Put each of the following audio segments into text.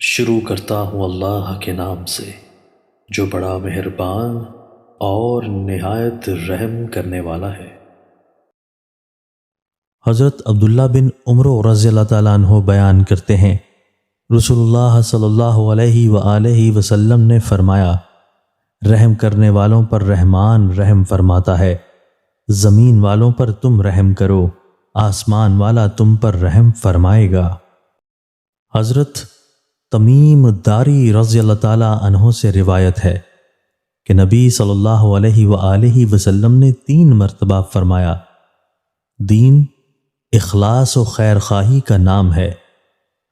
شروع کرتا ہوں اللہ کے نام سے جو بڑا مہربان اور نہایت رحم کرنے والا ہے۔ حضرت عبداللہ بن عمر رضی اللہ تعالیٰ عنہ بیان کرتے ہیں، رسول اللہ صلی اللہ علیہ وآلہ وسلم نے فرمایا، رحم کرنے والوں پر رحمان رحم فرماتا ہے، زمین والوں پر تم رحم کرو، آسمان والا تم پر رحم فرمائے گا۔ حضرت تمیم داری رضی اللہ تعالیٰ عنہ سے روایت ہے کہ نبی صلی اللہ علیہ وآلہ وسلم نے 3 مرتبہ فرمایا، دین اخلاص و خیر خواہی کا نام ہے۔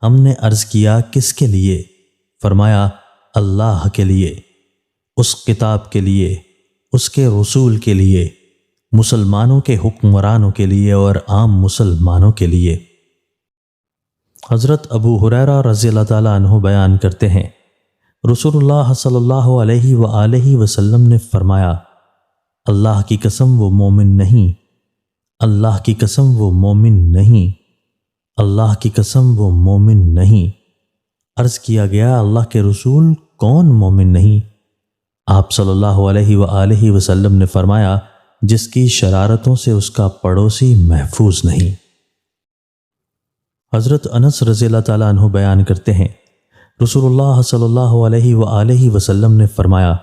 ہم نے عرض کیا کس کے لیے؟ فرمایا اللہ کے لیے، اس کتاب کے لیے، اس کے رسول کے لیے، مسلمانوں کے حکمرانوں کے لیے اور عام مسلمانوں کے لیے۔ حضرت ابو ہریرہ رضی اللہ تعالیٰ عنہ بیان کرتے ہیں، رسول اللہ صلی اللہ علیہ وآلہ وسلم نے فرمایا، اللہ کی قسم وہ مومن نہیں، اللہ کی قسم وہ مومن نہیں، اللہ کی قسم وہ مومن نہیں۔ عرض کیا گیا اللہ کے رسول کون مومن نہیں؟ آپ صلی اللہ علیہ وآلہ وسلم نے فرمایا، جس کی شرارتوں سے اس کا پڑوسی محفوظ نہیں۔ حضرت انس رضی اللہ تعالیٰ عنہ بیان کرتے ہیں، رسول اللہ صلی اللہ علیہ وآلہ وسلم نے فرمایا،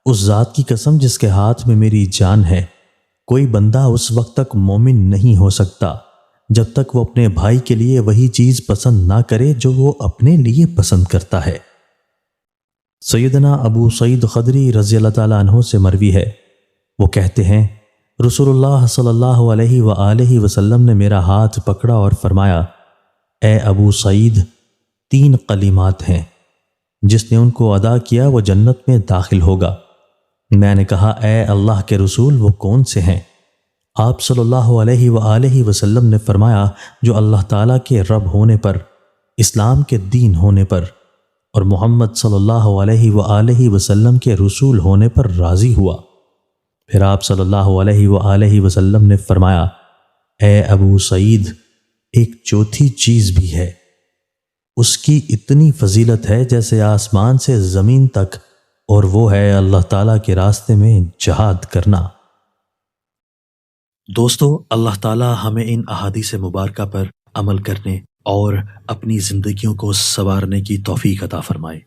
اس ذات کی قسم جس کے ہاتھ میں میری جان ہے، کوئی بندہ اس وقت تک مومن نہیں ہو سکتا جب تک وہ اپنے بھائی کے لیے وہی چیز پسند نہ کرے جو وہ اپنے لیے پسند کرتا ہے۔ سیدنا ابو سعید خدری رضی اللہ تعالیٰ عنہ سے مروی ہے، وہ کہتے ہیں، رسول اللہ صلی اللہ علیہ وآلہ وسلم نے میرا ہاتھ پکڑا اور فرمایا، اے ابو سعید، 3 کلمات ہیں، جس نے ان کو ادا کیا وہ جنت میں داخل ہوگا۔ میں نے کہا، اے اللہ کے رسول وہ کون سے ہیں؟ آپ صلی اللہ علیہ وآلہ وسلم نے فرمایا، جو اللہ تعالیٰ کے رب ہونے پر، اسلام کے دین ہونے پر اور محمد صلی اللہ علیہ وآلہ وسلم کے رسول ہونے پر راضی ہوا۔ پھر آپ صلی اللہ علیہ وآلہ وسلم نے فرمایا، اے ابو سعید، ایک چوتھی چیز بھی ہے، اس کی اتنی فضیلت ہے جیسے آسمان سے زمین تک، اور وہ ہے اللہ تعالیٰ کے راستے میں جہاد کرنا۔ دوستو، اللہ تعالیٰ ہمیں ان احادیث مبارکہ پر عمل کرنے اور اپنی زندگیوں کو سنوارنے کی توفیق عطا فرمائے۔